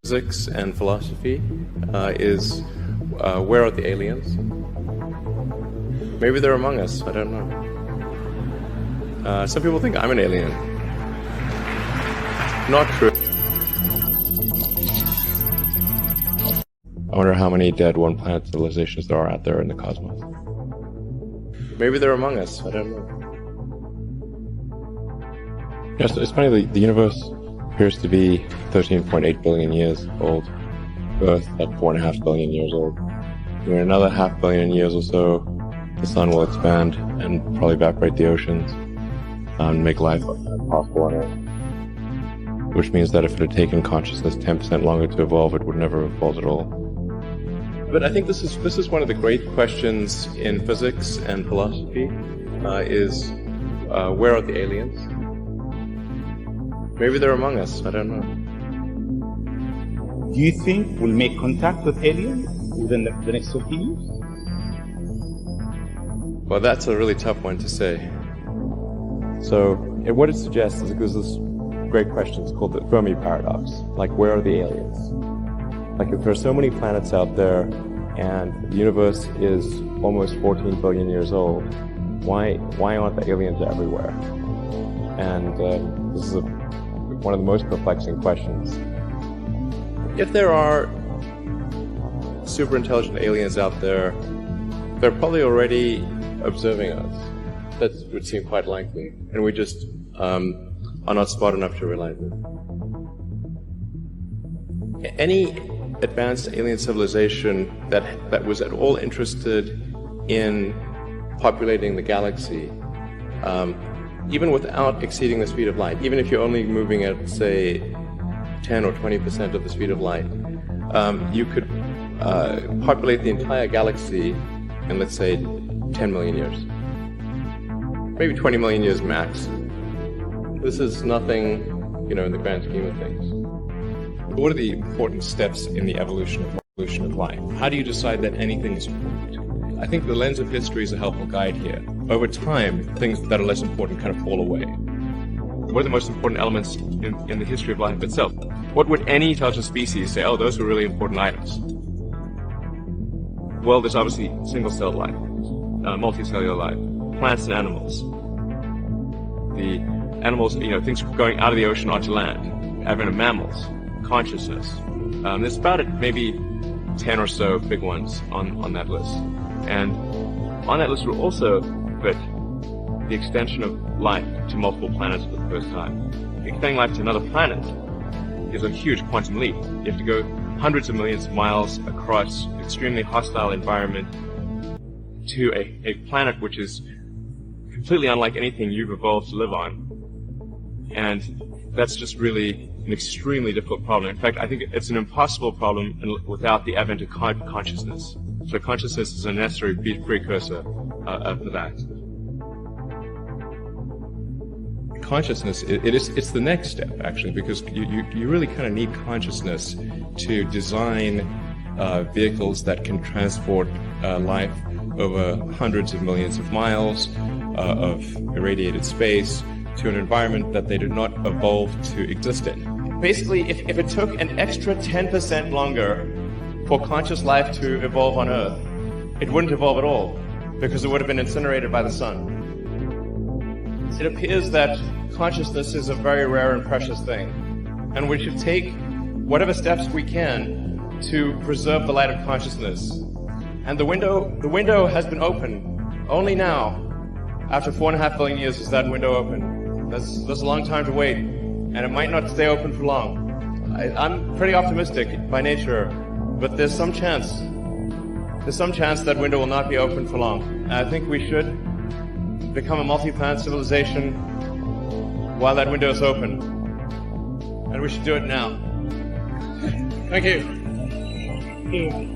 Physics and philosophy is where are the aliens? Maybe they're among us, I don't know. Some people think I'm an alien. Not true. I wonder how many dead one-planet civilizations there are out there in the cosmos. Maybe they're among us, I don't know. Yes, it's funny, the universe appears to be 13.8 billion years old. Earth at 4.5 billion years old. In another 500 million years or so, the sun will expand and probably evaporate the oceans and make life possible on Earth. Which means that if it had taken consciousness 10% longer to evolve, it would never have evolved at all. But I think this is one of the great questions in physics and philosophy, is where are the aliens? Maybe they're among us, I don't know. Do you think we'll make contact with aliens within the next 50 years? Well, that's a really tough one to say. So, what it suggests is there's this great question, it's called the Fermi paradox. Like, where are the aliens? Like, if there are so many planets out there, and the universe is almost 14 billion years old, why aren't the aliens everywhere? And this is one of the most perplexing questions. If there are super intelligent aliens out there, they're probably already observing us. That would seem quite likely, and we just are not smart enough to realize it. Any advanced alien civilization that was at all interested in populating the galaxy, even without exceeding the speed of light, even if you're only moving at, say, 10 or 20% of the speed of light, you could populate the entire galaxy in, let's say, 10 million years. Maybe 20 million years max. This is nothing, in the grand scheme of things. What are the important steps in the evolution of life? How do you decide that anything is important? I think the lens of history is a helpful guide here. Over time, things that are less important kind of fall away. What are the most important elements in the history of life itself? What would any intelligent species say, oh, those were really important items? Well, there's obviously single-celled life, multicellular life, plants and animals. The animals, things going out of the ocean onto land, advent of mammals, consciousness. There's about maybe 10 or so big ones on that list. And on that list will also fit the extension of life to multiple planets for the first time. Extending life to another planet is a huge quantum leap. You have to go hundreds of millions of miles across an extremely hostile environment to a planet which is completely unlike anything you've evolved to live on. And that's just really an extremely difficult problem. In fact, I think it's an impossible problem without the advent of consciousness. So consciousness is a necessary precursor for that. Consciousness, it's the next step, actually, because you really kind of need consciousness to design vehicles that can transport life over hundreds of millions of miles of irradiated space to an environment that they did not evolve to exist in. Basically, if it took an extra 10% longer for conscious life to evolve on Earth, it wouldn't evolve at all, because it would have been incinerated by the sun. It appears that consciousness is a very rare and precious thing, and we should take whatever steps we can to preserve the light of consciousness. And the window has been opened. Only now, after 4.5 billion years, is that window open. That's a long time to wait, and it might not stay open for long. I'm pretty optimistic by nature, but there's some chance that window will not be open for long. And I think we should become a multi-planet civilization while that window is open. And we should do it now. Thank you.